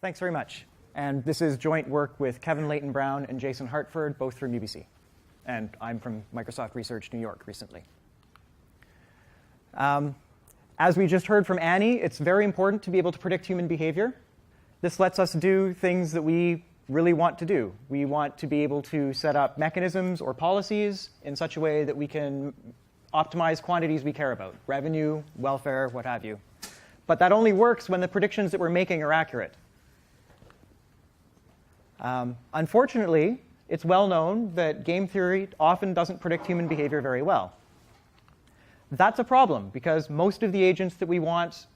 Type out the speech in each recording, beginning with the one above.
Thanks very much. And this is joint work with Kevin Leighton Brown and Jason Hartford, both from UBC. And I'm from Microsoft Research New York recently. As we just heard from Annie, it's very important to be able to predict human behavior. This lets us do things that we really want to do. We want to be able to set up mechanisms or policies in such a way that we can optimize quantities we care about, revenue, welfare, what have you. But that only works when the predictions that we're making are accurate. Unfortunately, it's well known that game theory often doesn't predict human behavior very well. That's a problem, because most of the agents that we want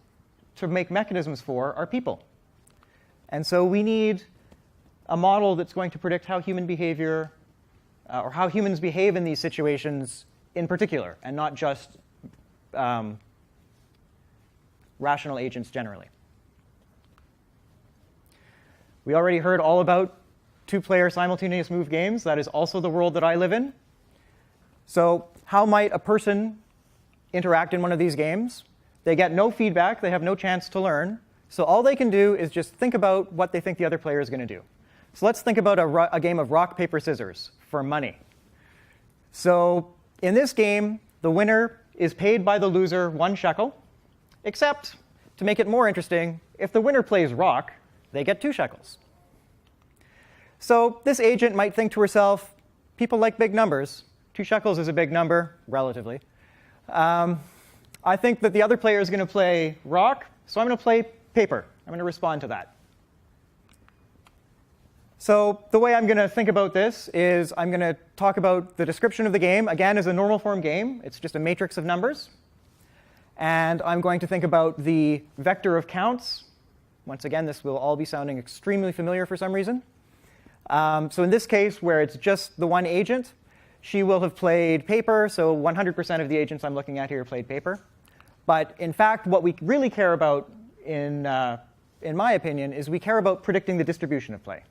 to make mechanisms for are people. And so we need a model that's going to predict how human behavior, or how humans behave in these situations in particular, and not just rational agents generally. We already heard all about two-player simultaneous move games. That is also the world that I live in. So how might a person interact in one of these games? They get no feedback. They have no chance to learn. So all they can do is just think about what they think the other player is going to do. So let's think about a game of rock, paper, scissors for money. So in this game, the winner is paid by the loser 1 shekel, except, to make it more interesting, if the winner plays rock, they get 2 shekels. So this agent might think to herself, people like big numbers. 2 shekels is a big number, relatively. I think that the other player is going to play rock, so I'm going to play paper. I'm going to respond to that. So the way I'm going to think about this is I'm going to talk about the description of the game, again, as a normal form game. It's just a matrix of numbers. And I'm going to think about the vector of counts. Once again, this will all be sounding extremely familiar for some reason. So in this case, where it's just the one agent, she will have played paper. So 100% of the agents I'm looking at here played paper. But in fact, what we really care about, in my opinion, is we care about predicting the distribution of play.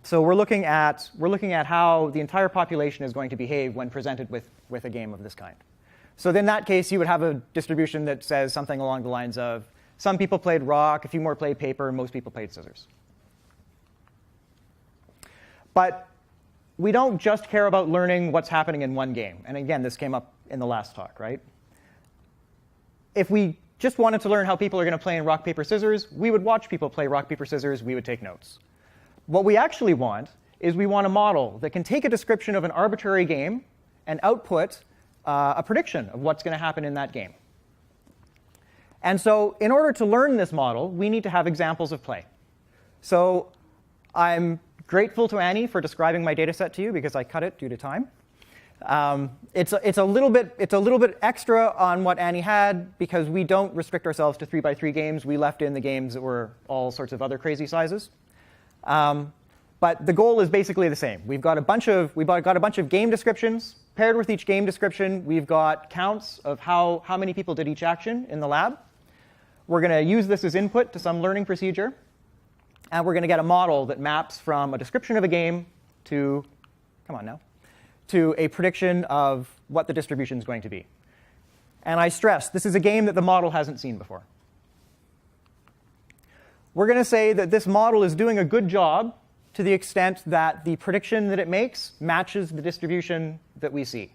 So we're looking at how the entire population is going to behave when presented with a game of this kind. So in that case, you would have a distribution that says something along the lines of, some people played rock, a few more played paper, and most people played scissors. But we don't just care about learning what's happening in one game. And again, this came up in the last talk, right? If we just wanted to learn how people are going to play in rock, paper, scissors, we would watch people play rock, paper, scissors. We would take notes. What we actually want is we want a model that can take a description of an arbitrary game and output a prediction of what's going to happen in that game. And so in order to learn this model, we need to have examples of play. So I'm grateful to Annie for describing my data set to you, because I cut it due to time. It's a little bit extra on what Annie had, because we don't restrict ourselves to 3x3 games. We left in the games that were all sorts of other crazy sizes. But the goal is basically the same. We've got a bunch of game descriptions. Paired with each game description, we've got counts of how many people did each action in the lab. We're going to use this as input to some learning procedure. And we're going to get a model that maps from a description of a game to, to a prediction of what the distribution is going to be. And I stress, this is a game that the model hasn't seen before. We're going to say that this model is doing a good job to the extent that the prediction that it makes matches the distribution that we see.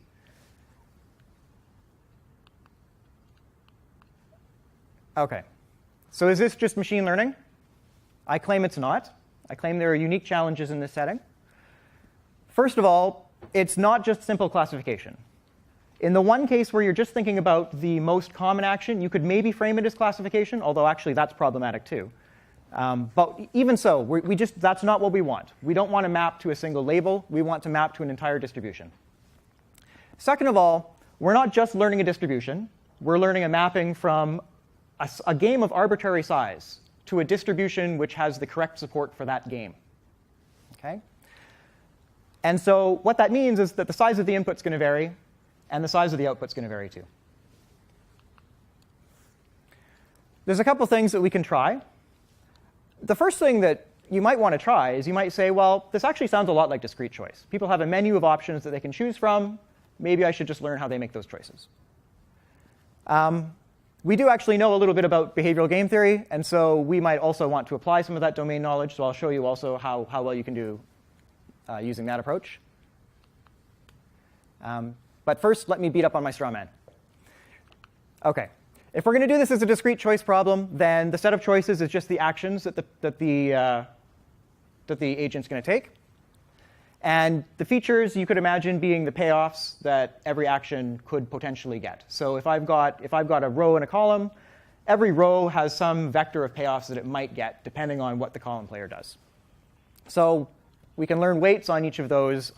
OK. So is this just machine learning? I claim it's not. I claim there are unique challenges in this setting. First of all, it's not just simple classification. In the one case where you're just thinking about the most common action, you could maybe frame it as classification, although actually that's problematic too. But even so, that's not what we want. We don't want to map to a single label. We want to map to an entire distribution. Second of all, we're not just learning a distribution. We're learning a mapping from a game of arbitrary size to a distribution which has the correct support for that game. Okay? And so what that means is that the size of the input is going to vary, and the size of the output is going to vary too. There's a couple things that we can try. The first thing that you might want to try is you might say, well, this actually sounds a lot like discrete choice. People have a menu of options that they can choose from. Maybe I should just learn how they make those choices. We do actually know a little bit about behavioral game theory, and so we might also want to apply some of that domain knowledge. So I'll show you also how well you can do using that approach. But first, let me beat up on my straw man. OK. If we're going to do this as a discrete choice problem, then the set of choices is just the actions that the agent's going to take. And the features you could imagine being the payoffs that every action could potentially get. So if I've got a row and a column, every row has some vector of payoffs that it might get, depending on what the column player does. So we can learn weights on each of those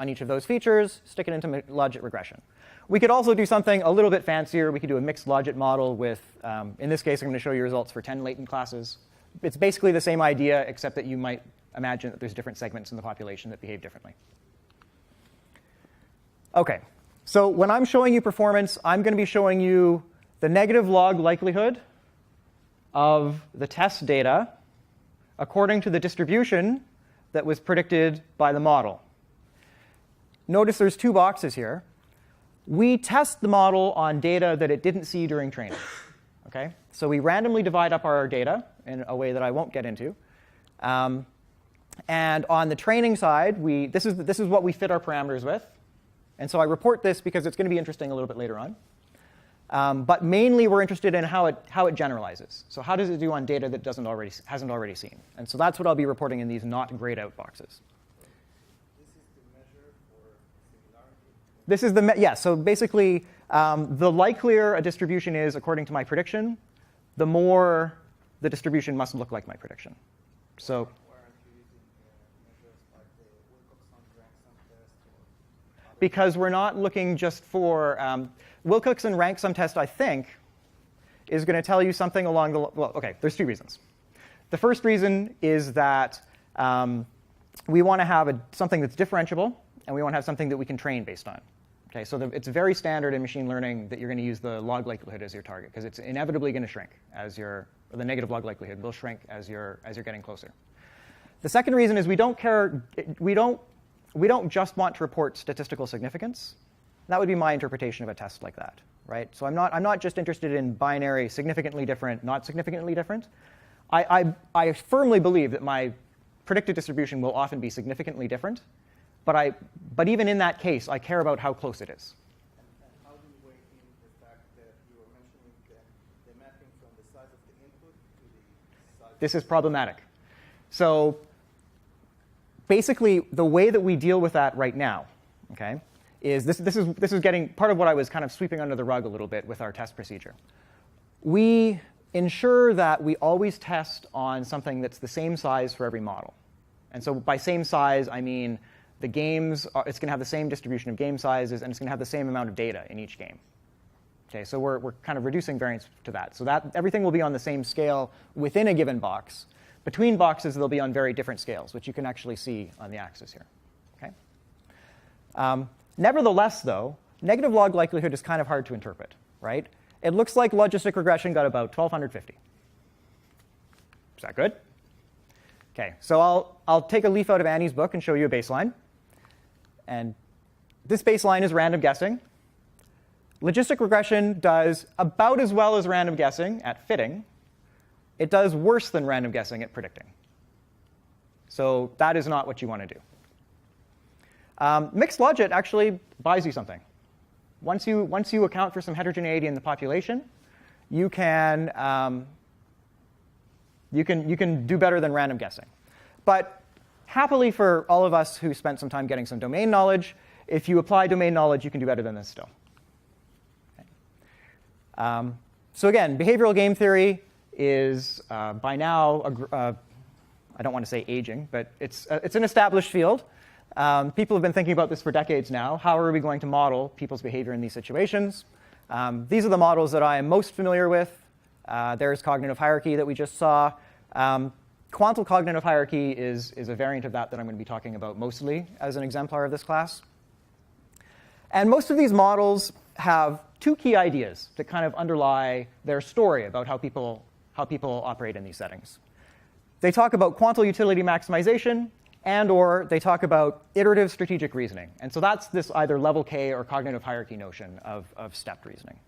features, stick it into logit regression. We could also do something a little bit fancier. We could do a mixed logit model with, in this case, I'm going to show you results for 10 latent classes. It's basically the same idea, except that you might imagine that there's different segments in the population that behave differently. OK, so when I'm showing you performance, I'm going to be showing you the negative log likelihood of the test data according to the distribution that was predicted by the model. Notice there's two boxes here. We test the model on data that it didn't see during training. Okay? So we randomly divide up our data in a way that I won't get into. And on the training side, this is what we fit our parameters with. And so I report this because it's going to be interesting a little bit later on. But mainly, we're interested in how it generalizes. So how does it do on data that hasn't already seen? And so that's what I'll be reporting in these not grayed out boxes. This is the measure for similarity? Yeah, so basically, the likelier a distribution is according to my prediction, the more the distribution must look like my prediction. So because we're not looking just for Wilcoxon rank sum test, I think, is going to tell you something along the well. OK, there's two reasons. The first reason is that we want to have something that's differentiable, and we want to have something that we can train based on. Okay, so it's very standard in machine learning that you're going to use the log likelihood as your target, because it's inevitably going to shrink as the negative log likelihood will shrink as you're getting closer. The second reason is we don't just want to report statistical significance. That would be my interpretation of a test like that, right? So I'm not just interested in binary significantly different, not significantly different. I firmly believe that my predicted distribution will often be significantly different, but even in that case, I care about how close it is. And how do you weigh in the fact that you were mentioning the mapping from the size of the input to the size? This is problematic. So basically, the way that we deal with that right now, okay, is this is getting part of what I was kind of sweeping under the rug a little bit with our test procedure. We ensure that we always test on something that's the same size for every model. And so by same size, I mean the games, it's going to have the same distribution of game sizes, and it's going to have the same amount of data in each game. Okay, so we're kind of reducing variance to that. So that everything will be on the same scale within a given box. Between boxes, they'll be on very different scales, which you can actually see on the axis here. Okay? Nevertheless, though, negative log likelihood is kind of hard to interpret, right? It looks like logistic regression got about 1,250. Is that good? OK, so I'll take a leaf out of Annie's book and show you a baseline. And this baseline is random guessing. Logistic regression does about as well as random guessing at fitting. It does worse than random guessing at predicting. So that is not what you want to do. Mixed logit actually buys you something. Once you account for some heterogeneity in the population, you can do better than random guessing. But happily for all of us who spent some time getting some domain knowledge, if you apply domain knowledge, you can do better than this still. Okay. So again, behavioral game theory is by now, I don't want to say aging, but it's an established field. People have been thinking about this for decades now. How are we going to model people's behavior in these situations? These are the models that I am most familiar with. There's cognitive hierarchy that we just saw. Quantal cognitive hierarchy is a variant of that I'm going to be talking about mostly as an exemplar of this class. And most of these models have two key ideas that kind of underlie their story about how people operate in these settings. They talk about quantal utility maximization, and/or they talk about iterative strategic reasoning. And so that's this either level K or cognitive hierarchy notion of stepped reasoning.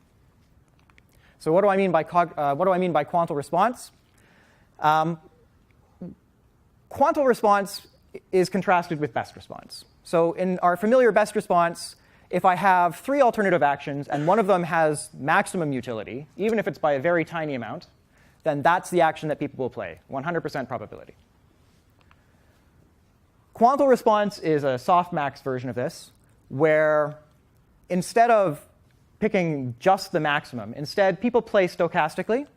So what do I mean by quantal response? Quantal response is contrasted with best response. So in our familiar best response, if I have 3 alternative actions and one of them has maximum utility, even if it's by a very tiny amount, then that's the action that people will play, 100% probability. Quantal response is a softmax version of this, where instead of picking just the maximum, instead people play stochastically,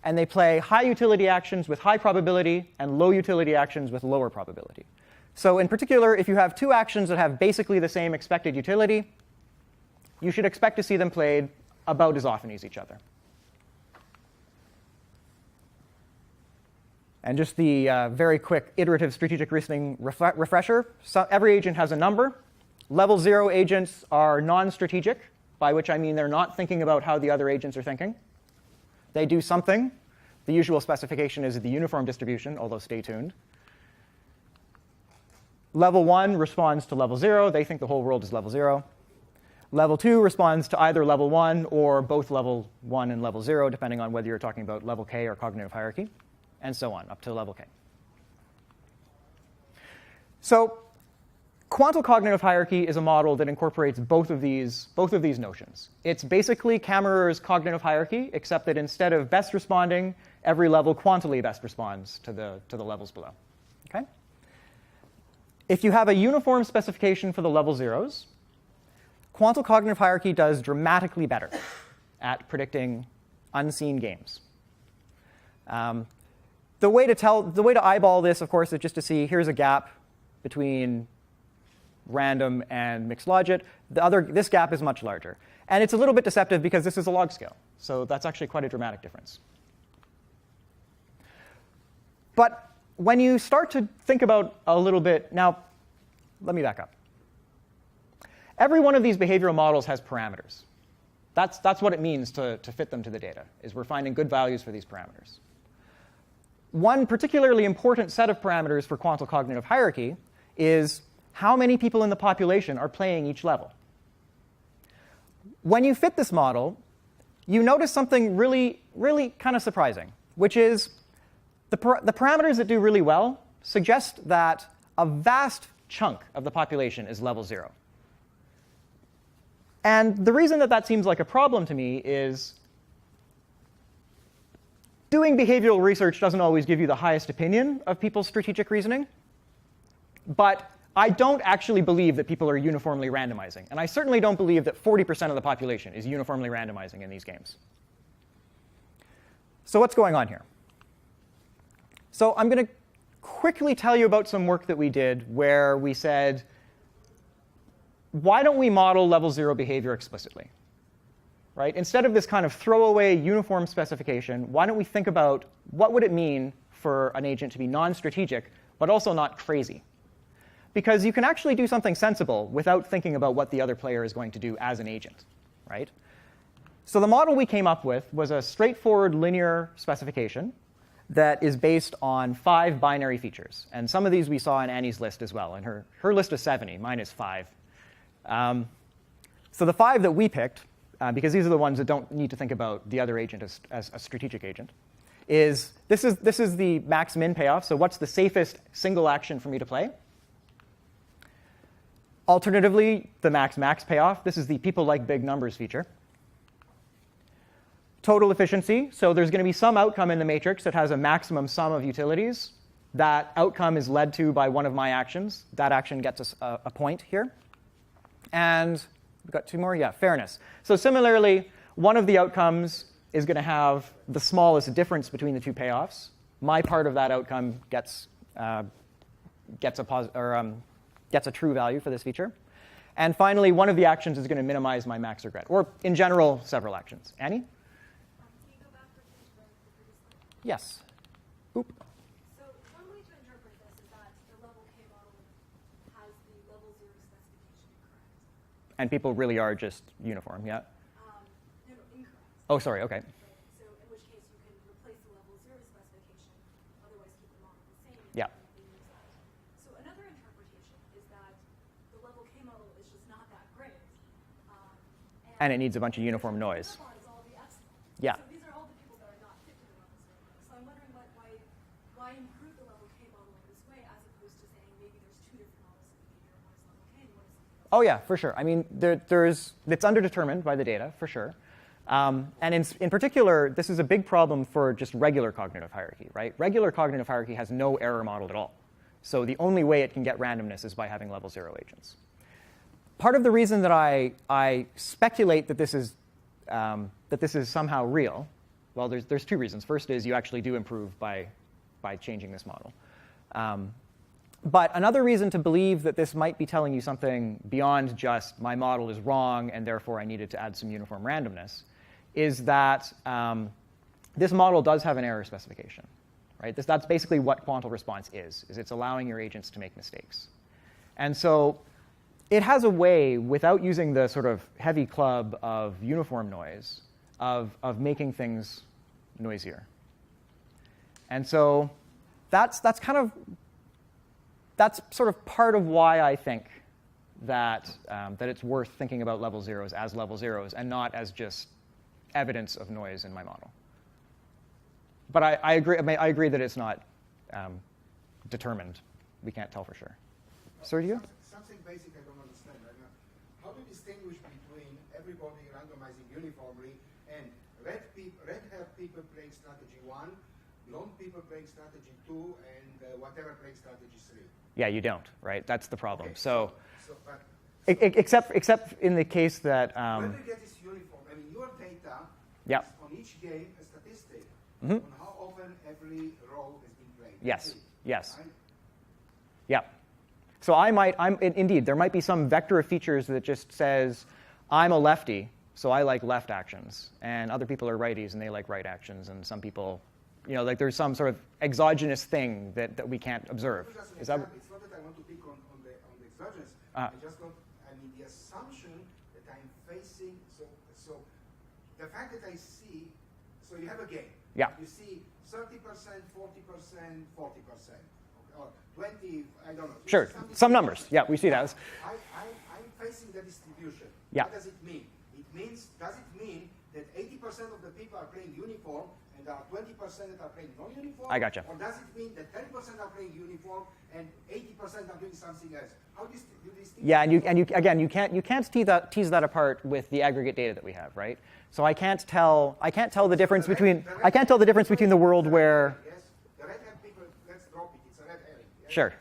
and they play high utility actions with high probability and low utility actions with lower probability. So in particular, if you have 2 actions that have basically the same expected utility, you should expect to see them played about as often as each other. And just the very quick iterative strategic reasoning refresher. So every agent has a number. Level 0 agents are non-strategic, by which I mean they're not thinking about how the other agents are thinking. They do something. The usual specification is the uniform distribution, although stay tuned. Level 1 responds to level 0. They think the whole world is level 0. Level 2 responds to either level 1 or both level 1 and level 0, depending on whether you're talking about level k or cognitive hierarchy, and so on, up to level k. So quantal cognitive hierarchy is a model that incorporates both of these notions. It's basically Kammerer's cognitive hierarchy, except that instead of best responding, every level quantally best responds to the levels below. Okay? If you have a uniform specification for the level zeros, quantal cognitive hierarchy does dramatically better at predicting unseen games. The way to eyeball this, of course, is just to see here's a gap between random and mixed logic. This gap is much larger. And it's a little bit deceptive because this is a log scale. So that's actually quite a dramatic difference. But when you start to think about a little bit, now, let me back up. Every one of these behavioral models has parameters. That's what it means to fit them to the data, is we're finding good values for these parameters. One particularly important set of parameters for quantal cognitive hierarchy is how many people in the population are playing each level. When you fit this model, you notice something really, really kind of surprising, which is the parameters that do really well suggest that a vast chunk of the population is level 0. And the reason that seems like a problem to me is doing behavioral research doesn't always give you the highest opinion of people's strategic reasoning. But I don't actually believe that people are uniformly randomizing. And I certainly don't believe that 40% of the population is uniformly randomizing in these games. So what's going on here? So I'm going to quickly tell you about some work that we did where we said, why don't we model level 0 behavior explicitly? Right? Instead of this kind of throwaway uniform specification, why don't we think about what would it mean for an agent to be non-strategic, but also not crazy? Because you can actually do something sensible without thinking about what the other player is going to do as an agent. Right? So the model we came up with was a straightforward linear specification that is based on 5 binary features. And some of these we saw in Annie's list as well. And her list is 70. Mine is 5. So the 5 that we picked, because these are the ones that don't need to think about the other agent as a strategic agent, is this is the max-min payoff. So what's the safest single action for me to play? Alternatively, the max-max payoff. This is the people like big numbers feature. Total efficiency. So there's going to be some outcome in the matrix that has a maximum sum of utilities. That outcome is led to by one of my actions. That action gets us a point here. And we've got 2 more. Yeah, fairness. So similarly, one of the outcomes is going to have the smallest difference between the 2 payoffs. My part of that outcome gets a true value for this feature. And finally, one of the actions is going to minimize my max regret, or in general, several actions. Annie? Can you go back for the previous slide? Yes. Oop. So one way to interpret this is that the level K model has the level 0 specification incorrect. And people really are just uniform, yeah? No, incorrect. Oh, sorry, OK. So in which case you can replace the level 0 specification, otherwise keep the model the same. Yeah. So another interpretation is that the level K model is just not that great. And it needs a bunch of uniform noise. Is all the epsilon. Yeah. So these Oh yeah, for sure. I mean, it's underdetermined by the data, for sure. And in particular, this is a big problem for just regular cognitive hierarchy, right? Regular cognitive hierarchy has no error modeled at all. So the only way it can get randomness is by having level 0 agents. Part of the reason that I speculate that this is somehow real, well, there's two reasons. First is you actually do improve by changing this model. But another reason to believe that this might be telling you something beyond just my model is wrong and therefore I needed to add some uniform randomness is that this model does have an error specification. Right? That's basically what quantal response is it's allowing your agents to make mistakes. And so it has a way, without using the sort of heavy club of uniform noise, of making things noisier. And so that's sort of part of why I think that it's worth thinking about level zeros as level zeros and not as just evidence of noise in my model. But I agree that it's not determined. We can't tell for sure. Sir, do you? Something basic I don't understand right now. How do you distinguish between everybody randomizing uniformly and red hair people playing strategy 1, blonde people playing strategy 2, and whatever playing strategy 3? Yeah, you don't, right? That's the problem. Okay, but except in the case that when do you get this uniform? I mean, your data yeah. is on each game a statistic Mm-hmm. on how often every role has been played. Yes. Yes. Right? Yeah. So indeed, there might be some vector of features that just says, I'm a lefty, so I like left actions, and other people are righties and they like right actions, and some people, like there's some sort of exogenous thing that we can't observe. It's not that I want to pick on the exogenous. I just don't. I mean, the assumption that I'm facing. So the fact that I see. So you have a game. Yeah. You see 30%, 40%, 40%, or 20. I don't know. Sure. Some numbers. Yeah, we see that. I'm facing the distribution. Yeah. What does it mean? Does it mean that 80% of the people are playing uniform and there are 20% that are playing non-uniform? I gotcha. Or does it mean that 10% are playing uniform and 80% are doing something else? How do you distinguish? Yeah, and you can't tease that apart with the aggregate data that we have, right? So I can't tell the difference between the world where. Yes, the red hat people. Let's drop it. It's a red herring. Yes? Sure.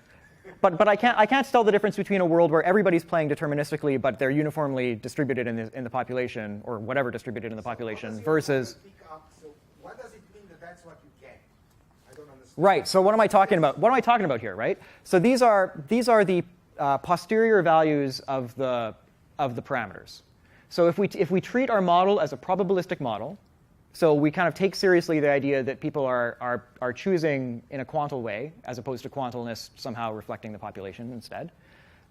But I can't tell the difference between a world where everybody's playing deterministically, but they're uniformly distributed in the population, or whatever distributed in the population, versus. So what does it mean that that's what you get? I don't understand. Right. So what am I talking about? What am I talking about here? Right. So these are the posterior values of the parameters. So if we treat our model as a probabilistic model, so we kind of take seriously the idea that people are choosing in a quantal way, as opposed to quantalness somehow reflecting the population instead,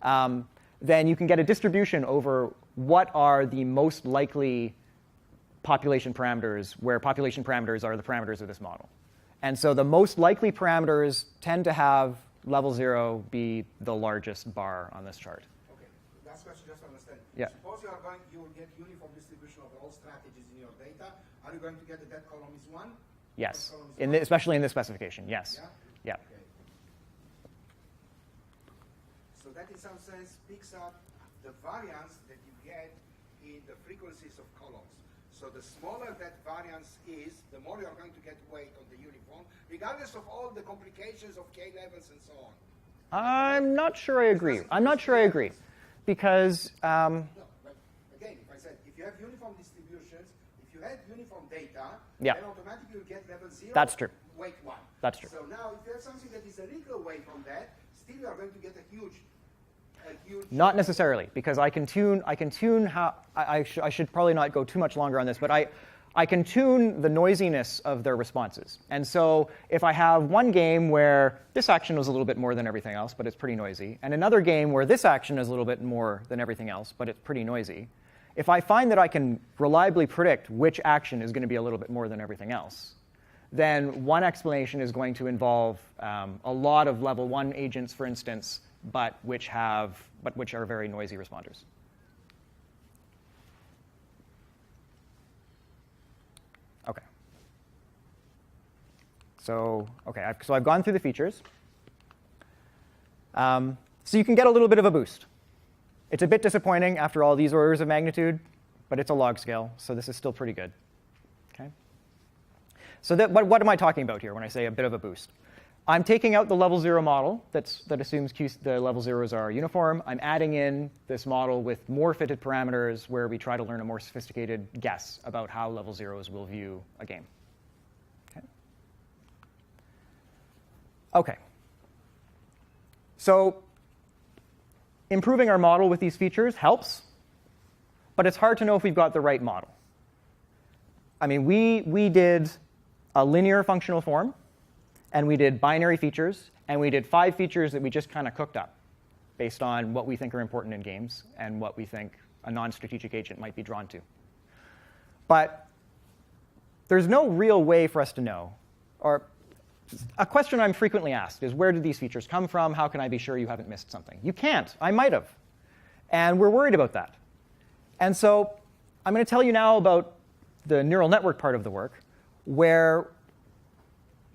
then you can get a distribution over what are the most likely population parameters, where population parameters are the parameters of this model. And so the most likely parameters tend to have level 0 be the largest bar on this chart. Okay, last question, just to understand. Yeah. Suppose you will get uniform distribution of all strategies in your data. Are you going to get that column is 1? Yes, Column is 1? especially in this specification. Yes. Yeah. Yeah. Okay. So that in some sense picks up the variance that you get in the frequencies of columns. So the smaller that variance is, the more you're going to get weight on the uniform, regardless of all the complications of k levels and so on. I'm not sure I agree. Because No, but again, if I said if you have uniform distributions, if you had uniform data, Yeah. then automatically you get level 0. That's true. Weight 1. That's true. So now, if you have something that is a little away from that, still you are going to get a huge. Not necessarily, because I can tune how I should probably not go too much longer on this, but I can tune the noisiness of their responses. And so if I have one game where this action was a little bit more than everything else, but it's pretty noisy, and another game where this action is a little bit more than everything else, but it's pretty noisy, if I find that I can reliably predict which action is going to be a little bit more than everything else, then one explanation is going to involve a lot of level 1 agents, for instance, but which are very noisy responders. Okay. So I've gone through the features. So you can get a little bit of a boost. It's a bit disappointing after all these orders of magnitude, but it's a log scale, so this is still pretty good. Okay? So what am I talking about here when I say a bit of a boost? I'm taking out the level 0 model that assumes the level zeros are uniform. I'm adding in this model with more fitted parameters where we try to learn a more sophisticated guess about how level zeros will view a game. Okay. So improving our model with these features helps, but it's hard to know if we've got the right model. I mean, we did a linear functional form, and we did binary features, and we did 5 features that we just kind of cooked up based on what we think are important in games and what we think a non-strategic agent might be drawn to. But there's no real way for us to know. Or a question I'm frequently asked is, where did these features come from? How can I be sure you haven't missed something? You can't. I might have. And we're worried about that. And so I'm going to tell you now about the neural network part of the work, where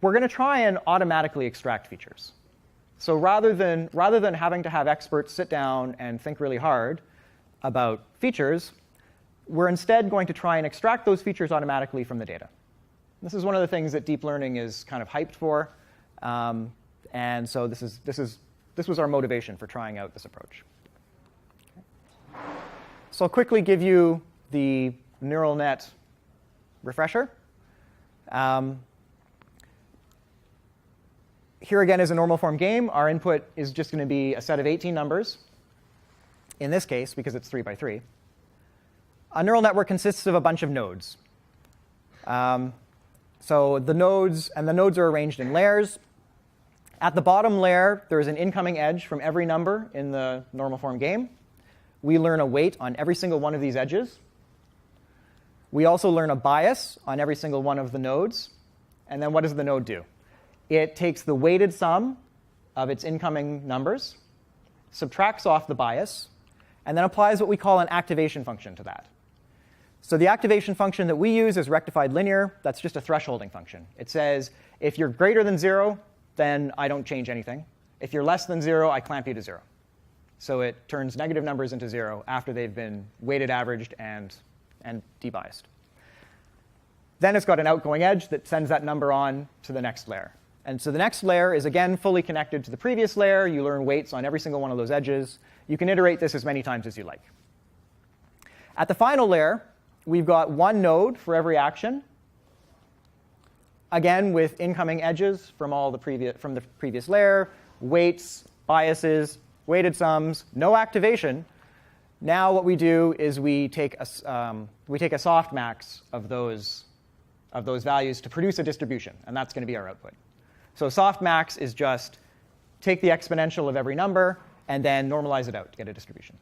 we're going to try and automatically extract features. So rather than having to have experts sit down and think really hard about features, we're instead going to try and extract those features automatically from the data. This is one of the things that deep learning is kind of hyped for. And so this was our motivation for trying out this approach. Okay. So I'll quickly give you the neural net refresher. Here again is a normal form game. Our input is just going to be a set of 18 numbers, in this case, because it's 3 by 3. A neural network consists of a bunch of nodes. So the nodes are arranged in layers. At the bottom layer, there is an incoming edge from every number in the normal form game. We learn a weight on every single one of these edges. We also learn a bias on every single one of the nodes. And then what does the node do? It takes the weighted sum of its incoming numbers, subtracts off the bias, and then applies what we call an activation function to that. So the activation function that we use is rectified linear. That's just a thresholding function. It says, if you're greater than 0, then I don't change anything. If you're less than 0, I clamp you to 0. So it turns negative numbers into 0 after they've been weighted, averaged, and debiased. Then it's got an outgoing edge that sends that number on to the next layer. And so the next layer is, again, fully connected to the previous layer. You learn weights on every single one of those edges. You can iterate this as many times as you like. At the final layer, we've got one node for every action, again, with incoming edges from the previous layer, weights, biases, weighted sums, no activation. Now what we do is we take a softmax of those values to produce a distribution, and that's going to be our output. So softmax is just take the exponential of every number and then normalize it out to get a distribution.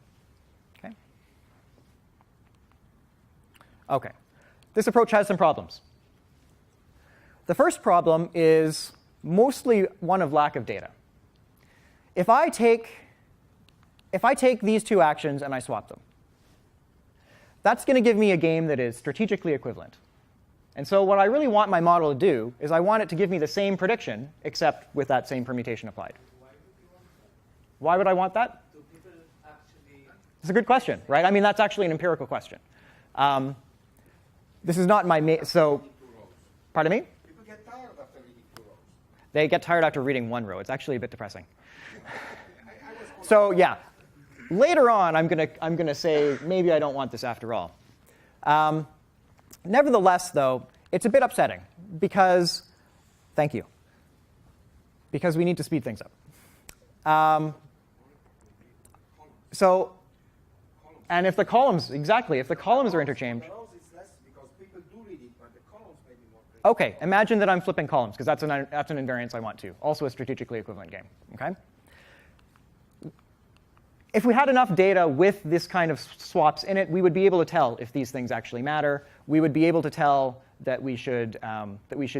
Okay. This approach has some problems. The first problem is mostly one of lack of data. If I take these two actions and I swap them, that's going to give me a game that is strategically equivalent. And so what I really want my model to do is I want it to give me the same prediction, except with that same permutation applied. Why would I want that? Do people actually... It's a good question, right? I mean, that's actually an empirical question. This is not my so. Pardon me? People get tired after reading 2 rows. They get tired after reading 1 row. It's actually a bit depressing. So yeah, later on, I'm gonna say maybe I don't want this after all. Nevertheless, though, it's a bit upsetting because, thank you, because we need to speed things up. And if the columns, exactly, if the columns are interchanged. OK, imagine that I'm flipping columns, because that's an invariance I want to. Also a strategically equivalent game. Okay? If we had enough data with this kind of swaps in it, we would be able to tell if these things actually matter. We would be able to tell that we should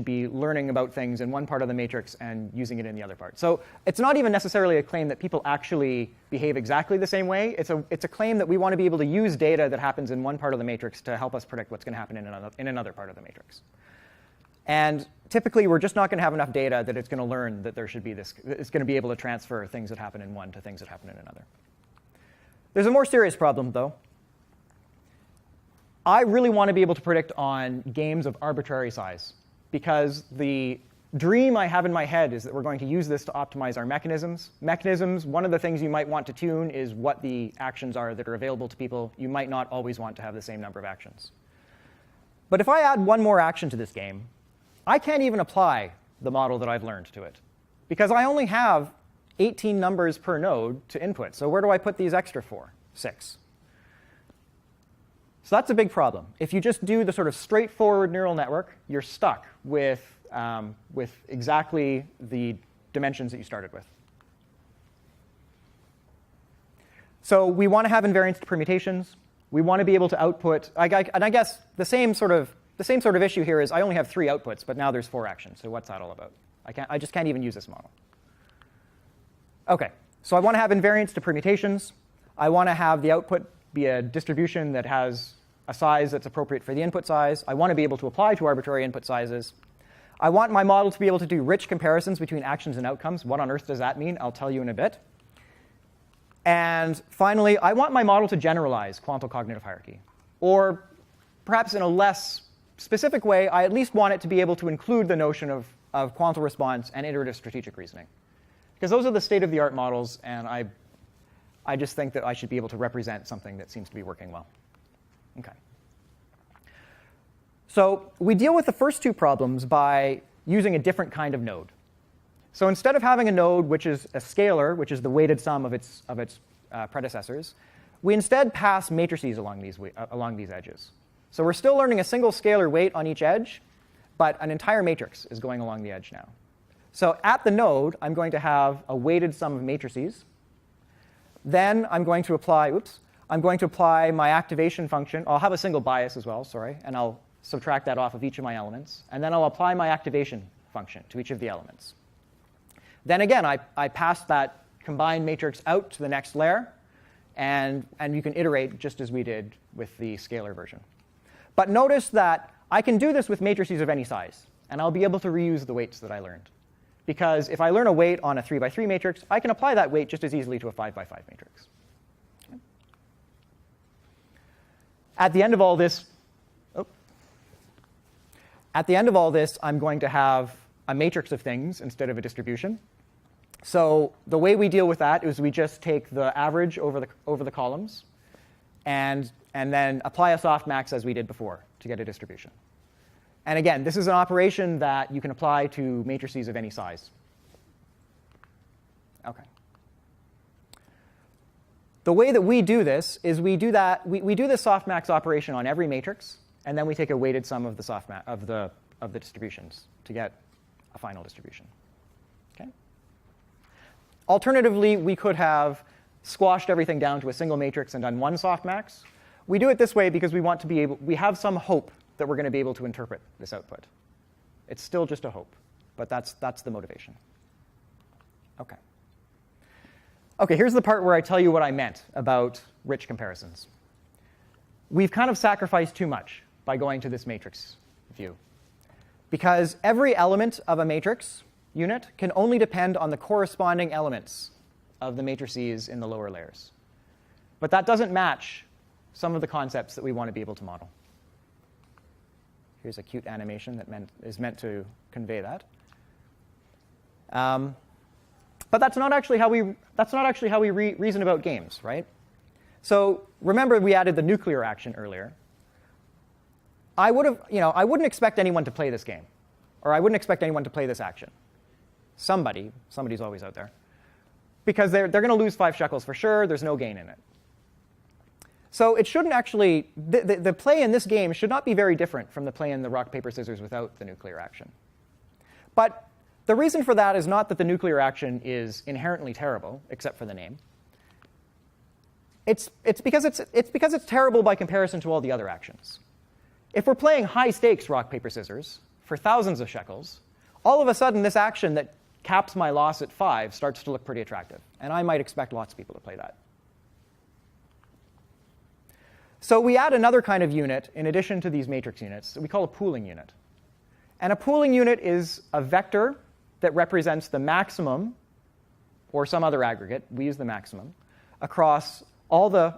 be learning about things in one part of the matrix and using it in the other part. So it's not even necessarily a claim that people actually behave exactly the same way. It's a claim that we want to be able to use data that happens in one part of the matrix to help us predict what's going to happen in another part of the matrix. And typically, we're just not going to have enough data that it's going to learn that there should be this. It's going to be able to transfer things that happen in one to things that happen in another. There's a more serious problem, though. I really want to be able to predict on games of arbitrary size, because the dream I have in my head is that we're going to use this to optimize our mechanisms. Mechanisms, one of the things you might want to tune is what the actions are that are available to people. You might not always want to have the same number of actions. But if I add one more action to this game, I can't even apply the model that I've learned to it, because I only have 18 numbers per node to input. So where do I put these extra 4? 6. So that's a big problem. If you just do the sort of straightforward neural network, you're stuck with exactly the dimensions that you started with. So we want to have invariance to permutations. We want to be able to output, and I guess the same sort of issue here is I only have 3 outputs, but now there's 4 actions. So what's that all about? I just can't even use this model. OK, so I want to have invariance to permutations. I want to have the output be a distribution that has a size that's appropriate for the input size. I want to be able to apply to arbitrary input sizes. I want my model to be able to do rich comparisons between actions and outcomes. What on earth does that mean? I'll tell you in a bit. And finally, I want my model to generalize quantum cognitive hierarchy. Or perhaps in a less specific way, I at least want it to be able to include the notion of quantum response and iterative strategic reasoning. Because those are the state-of-the-art models, and I just think that I should be able to represent something that seems to be working well. OK. So we deal with the first 2 problems by using a different kind of node. So instead of having a node which is a scalar, which is the weighted sum of its predecessors, we instead pass matrices along these edges. So we're still learning a single scalar weight on each edge, but an entire matrix is going along the edge now. So at the node, I'm going to have a weighted sum of matrices. Then I'm going to apply my activation function. I'll have a single bias as well, sorry, and I'll subtract that off of each of my elements. And then I'll apply my activation function to each of the elements. Then again, I pass that combined matrix out to the next layer, and you can iterate just as we did with the scalar version. But notice that I can do this with matrices of any size, and I'll be able to reuse the weights that I learned. Because if I learn a weight on a 3x3 matrix, I can apply that weight just as easily to a 5x5 matrix. Okay. At the end of all this, I'm going to have a matrix of things instead of a distribution. So the way we deal with that is we just take the average over the columns and then apply a softmax as we did before to get a distribution. And again, this is an operation that you can apply to matrices of any size. OK. The way that we do this is we do this softmax operation on every matrix, and then we take a weighted sum of the distributions to get a final distribution. Okay. Alternatively, we could have squashed everything down to a single matrix and done one softmax. We do it this way because we have some hope that we're going to be able to interpret this output. It's still just a hope, but that's the motivation. OK. OK, here's the part where I tell you what I meant about rich comparisons. We've kind of sacrificed too much by going to this matrix view, because every element of a matrix unit can only depend on the corresponding elements of the matrices in the lower layers. But that doesn't match some of the concepts that we want to be able to model. Here's a cute animation that is meant to convey that. But that's not actually how we reason about games, right? So remember, we added the nuclear action earlier. I wouldn't expect anyone to play this game, or I wouldn't expect anyone to play this action. Somebody's always out there, because they're going to lose 5 shekels for sure. There's no gain in it. So it shouldn't actually, the play in this game should not be very different from the play in the rock, paper, scissors without the nuclear action. But the reason for that is not that the nuclear action is inherently terrible, except for the name. It's because it's terrible by comparison to all the other actions. If we're playing high stakes rock, paper, scissors for thousands of shekels, all of a sudden this action that caps my loss at 5 starts to look pretty attractive. And I might expect lots of people to play that. So we add another kind of unit in addition to these matrix units that we call a pooling unit. And a pooling unit is a vector that represents the maximum, or some other aggregate, we use the maximum, across all the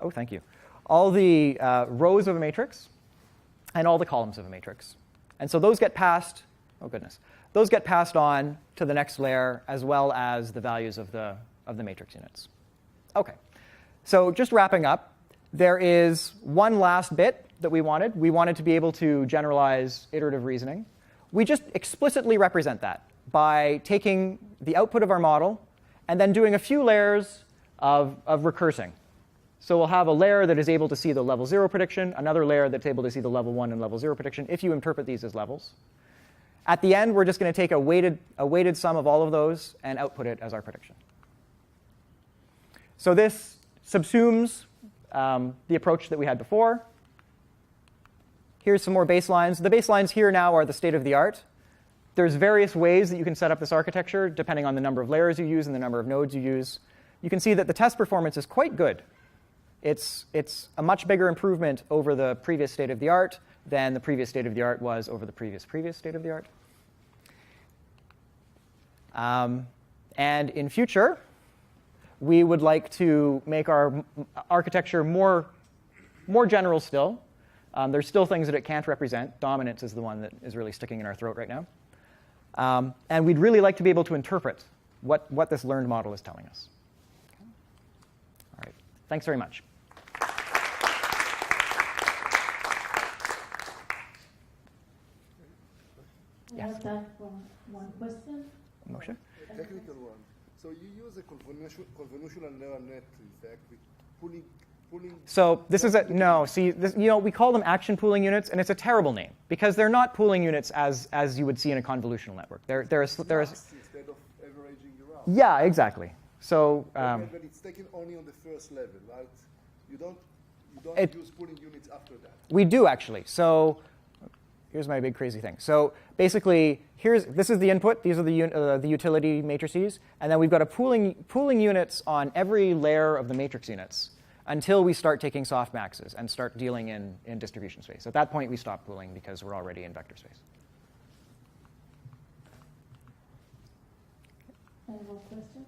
rows of a matrix and all the columns of a matrix. And so those get passed, those get passed on to the next layer as well as the values of the matrix units. Okay, so just wrapping up, there is one last bit that we wanted. We wanted to be able to generalize iterative reasoning. We just explicitly represent that by taking the output of our model and then doing a few layers of recursing. So we'll have a layer that is able to see the level 0 prediction, another layer that's able to see the level 1 and level 0 prediction, if you interpret these as levels. At the end, we're just going to take a weighted sum of all of those and output it as our prediction. So this subsumes the approach that we had before. Here's some more baselines. The baselines here now are the state of the art. There's various ways that you can set up this architecture depending on the number of layers you use and the number of nodes you use. You can see that the test performance is quite good. It's a much bigger improvement over the previous state of the art than the previous state of the art was over the previous state of the art. And in future, we would like to make our architecture more general still. There's still things that it can't represent. Dominance is the one that is really sticking in our throat right now. And we'd really like to be able to interpret what this learned model is telling us. Okay. All right. Thanks very much. We have time for one question. Moshe? A technical one. So you use a convolutional neural net, in fact, with pulling. So this is we call them action pooling units, and it's a terrible name because they're not pooling units as you would see in a convolutional network. They're instead of averaging around. Yeah, exactly. So but it's taken only on the first level, right? You don't use pooling units after that. We do actually. So here's my big crazy thing. So basically, this is the input. These are the utility matrices, and then we've got a pooling units on every layer of the matrix units until we start taking softmaxes and start dealing in distribution space. At that point, we stop pooling because we're already in vector space. Any more questions?